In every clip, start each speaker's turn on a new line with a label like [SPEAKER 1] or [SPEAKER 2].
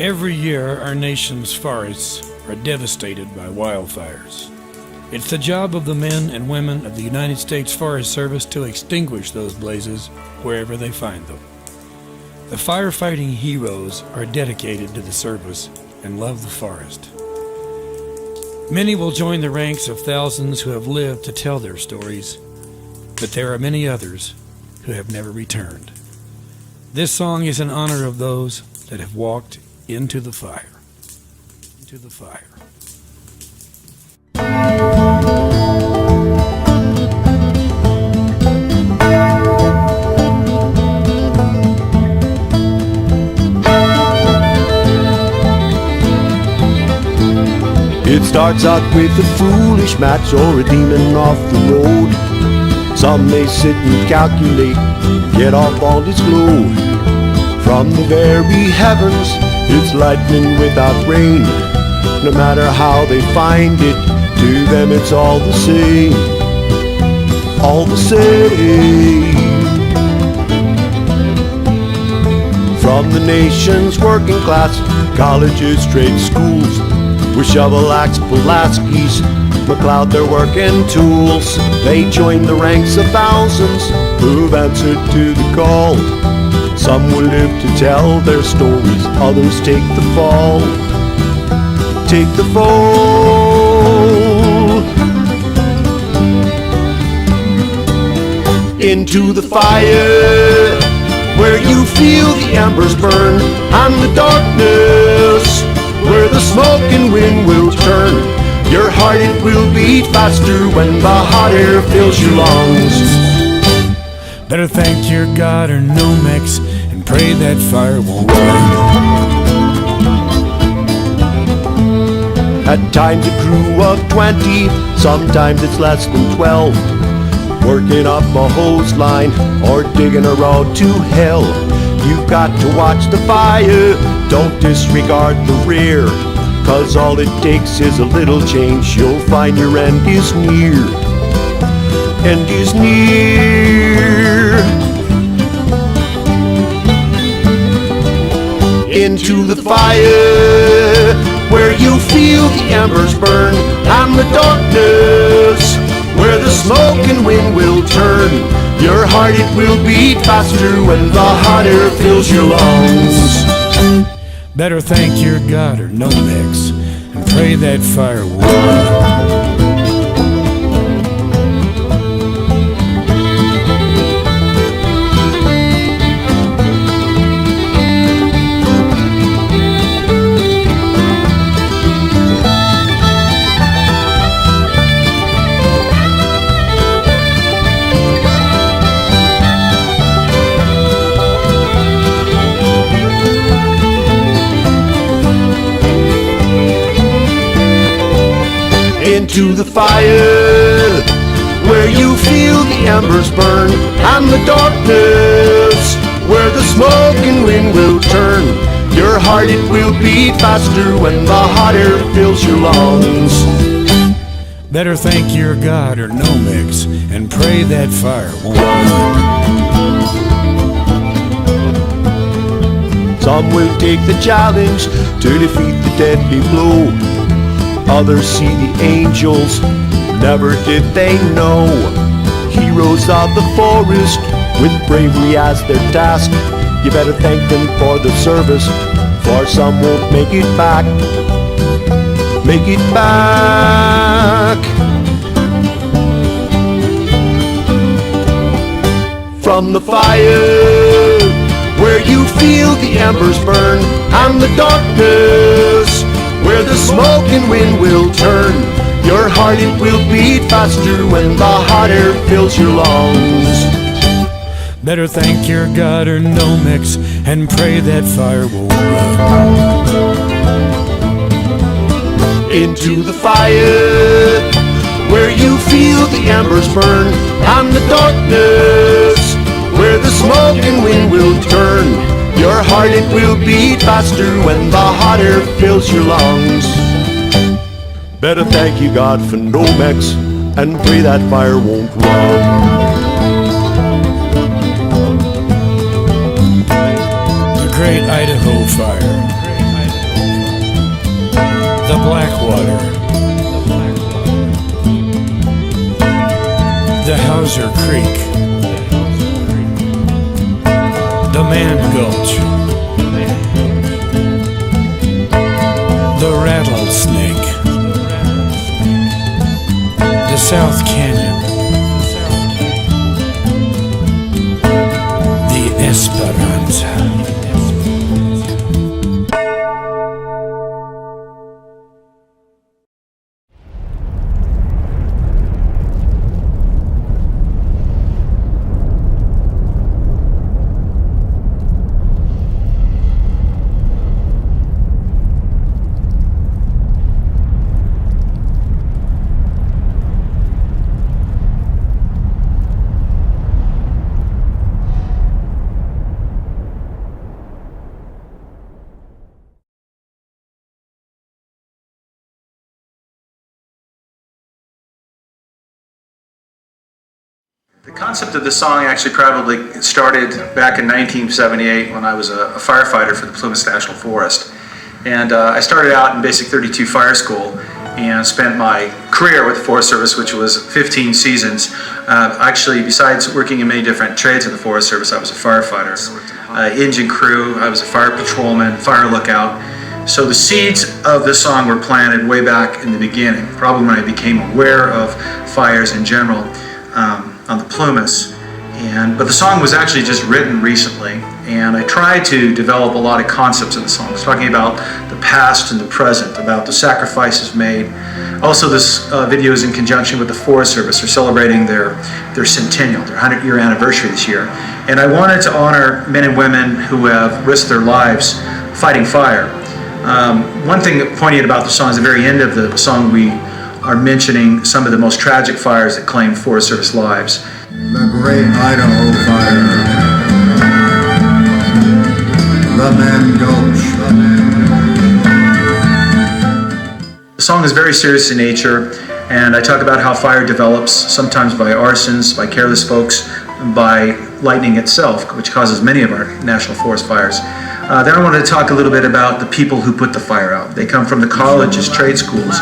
[SPEAKER 1] Every year, our nation's forests are devastated by wildfires. It's the job of the men and women of the United States Forest Service to extinguish those blazes wherever they find them. The firefighting heroes are dedicated to the service and love the forest. Many will join the ranks of thousands who have lived to tell their stories, but there are many others who have never returned. This song is in honor of those that have walked into the fire. Into the fire.
[SPEAKER 2] It starts out with a foolish match or a demon off the road. Some may sit and calculate, get off all its glow. From the very heavens, it's lightning without rain. No matter how they find it, to them it's all the same. All the same. From the nation's working class, colleges, trade schools, with shovel-axe, Pulaski's, McLeod, their working tools. They join the ranks of thousands who've answered to the call. Some will live to tell their stories, others take the fall. Take the fall. Into the fire, where you feel the embers burn, and the darkness, where the smoke and wind will turn. Your heart, it will beat faster when the hot air fills your lungs.
[SPEAKER 1] Better thank your God or Nomex and pray that fire won't burn.
[SPEAKER 2] At times a crew of 20, sometimes it's less than 12, working up a hose line or digging a road to hell. You've got to watch the fire, don't disregard the rear, 'cause all it takes is a little change, you'll find your end is near. End is near. Into the fire, where you feel the embers burn, and the darkness, where the smoke and wind will turn. Your heart, it will beat faster when the hot air fills your lungs.
[SPEAKER 1] Better thank your God or Nomex and pray that fire won't burn.
[SPEAKER 2] Into the fire, where you feel the embers burn, and the darkness, where the smoke and wind will turn. Your heart, it will beat faster when the hot air fills your lungs.
[SPEAKER 1] Better thank your God or Nomex and pray that fire won't burn.
[SPEAKER 2] Some will take the challenge to defeat the deadly blow. Others see the angels, never did they know. Heroes of the forest, with bravery as their task. You better thank them for the service, for some won't make it back. Make it back. From the fire, where you feel the embers burn, and the darkness, where the smoke and wind will turn. Your heart, it will beat faster when the hot air fills your lungs.
[SPEAKER 1] Better thank your God or Nomex and pray that fire won't burn.
[SPEAKER 2] Into the fire, where you feel the embers burn, and the darkness, where the smoke and wind will turn. Your heart, it will beat faster when the hot air fills your lungs. Better thank you, God, for Nomex and pray that fire won't run.
[SPEAKER 1] The Great Idaho Fire. Hauser Creek, the Man Gulch, the Rattlesnake, the South Canyon, the Esperanza.
[SPEAKER 3] The concept of the song actually probably started back in 1978 when I was a firefighter for the Stanislaus National Forest. And I started out in Basic 32 Fire School and spent my career with the Forest Service, which was 15 seasons. Actually, besides working in many different trades in the Forest Service, I was a firefighter, engine crew, I was a fire patrolman, fire lookout. So the seeds of the song were planted way back in the beginning, probably when I became aware of fires in general. On the Plumas, but the song was actually just written recently, and I tried to develop a lot of concepts in the song. It's talking about the past and the present, about the sacrifices made. Also, this video is in conjunction with the Forest Service. They're celebrating their centennial, their 100-year anniversary this year, and I wanted to honor men and women who have risked their lives fighting fire. One thing poignant about the song is the very end of the song we are mentioning some of the most tragic fires that claimed Forest Service lives.
[SPEAKER 4] The Great Idaho Fire, the Man Gulch.
[SPEAKER 3] The song is very serious in nature, and I talk about how fire develops, sometimes by arsons, by careless folks, by lightning itself, which causes many of our national forest fires. Then I wanted to talk a little bit about the people who put the fire out. They come from the colleges, trade schools,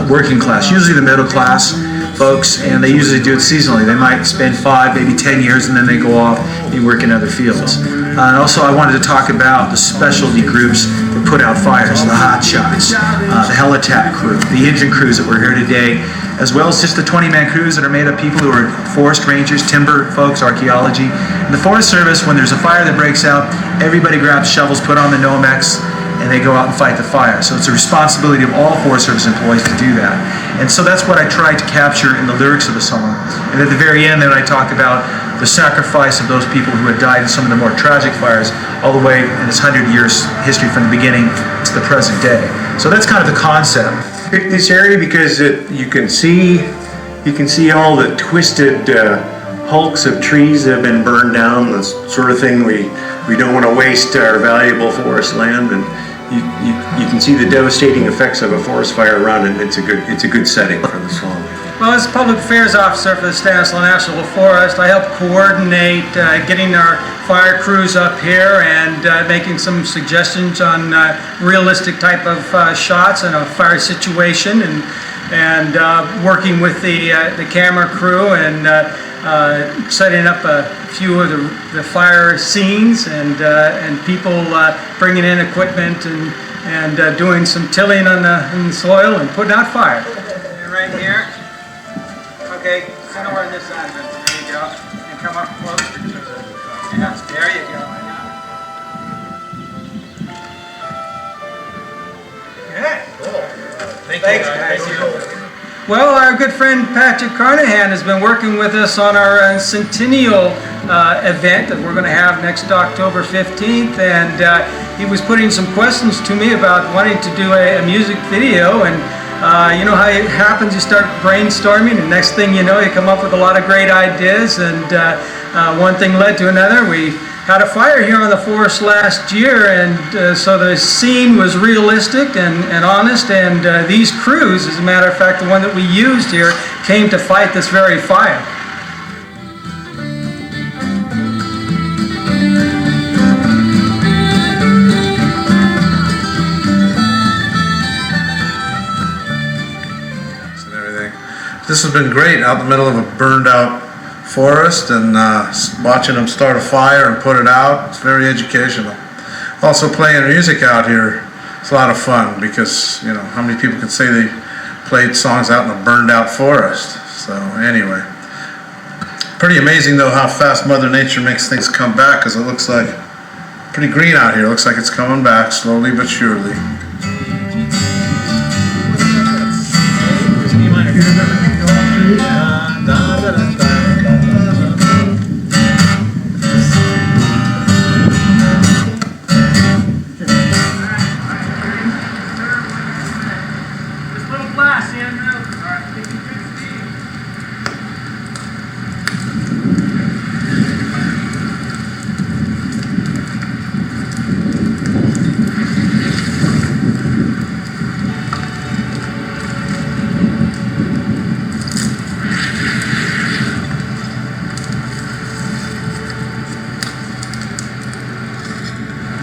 [SPEAKER 3] working class, usually the middle class folks, and they usually do it seasonally. They might spend 5, maybe 10 years, and then they go off and work in other fields. And also I wanted to talk about the specialty groups that put out fires, the hot shots, the helitat crew, the engine crews that were here today, as well as just the 20-man crews that are made of people who are forest rangers, timber folks, archaeology. In the Forest Service, when there's a fire that breaks out, everybody grabs shovels, put on the Nomex, and they go out and fight the fire. So it's a responsibility of all Forest Service employees to do that. And so that's what I tried to capture in the lyrics of the song. And at the very end, then I talk about the sacrifice of those people who had died in some of the more tragic fires, all the way in its 100 years history from the beginning to the present day. So that's kind of the concept.
[SPEAKER 5] Picked this area because you can see all the twisted hulks of trees that have been burned down. The sort of thing we don't want to waste our valuable forest land, and you can see the devastating effects of a forest fire around it. It's a good setting for the song.
[SPEAKER 6] Well, as a public affairs officer for the Stanislaus National Forest, I help coordinate getting our fire crews up here and making some suggestions on realistic type of shots in a fire situation, and working with the camera crew and setting up a few of the fire scenes, and people bringing in equipment and doing some tilling on the soil and putting out fire. And right here. Okay, sit over on this side of it. There you go. And come up closer to it. Yes, there you go. Good. Thanks, guys. Well, our good friend Patrick Karnahan has been working with us on our centennial event that we're going to have next October 15th, and he was putting some questions to me about wanting to do a music video, and you know how it happens, you start brainstorming, and next thing you know, you come up with a lot of great ideas, and one thing led to another. We had a fire here on the forest last year, and so the scene was realistic and honest, and these crews, as a matter of fact, the one that we used here, came to fight this very fire.
[SPEAKER 7] This has been great, out in the middle of a burned out
[SPEAKER 4] forest and watching them start a fire and put it out. It's very educational. Also playing music out here, it's a lot of fun because, you know, how many people can say they played songs out in a burned out forest? So anyway, pretty amazing though how fast Mother Nature makes things come back, because it looks like pretty green out here. It looks like it's coming back slowly but surely.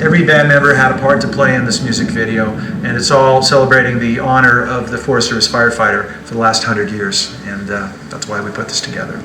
[SPEAKER 3] Every band member had a part to play in this music video, and it's all celebrating the honor of the Forest Service firefighter for the last 100 years, and that's why we put this together.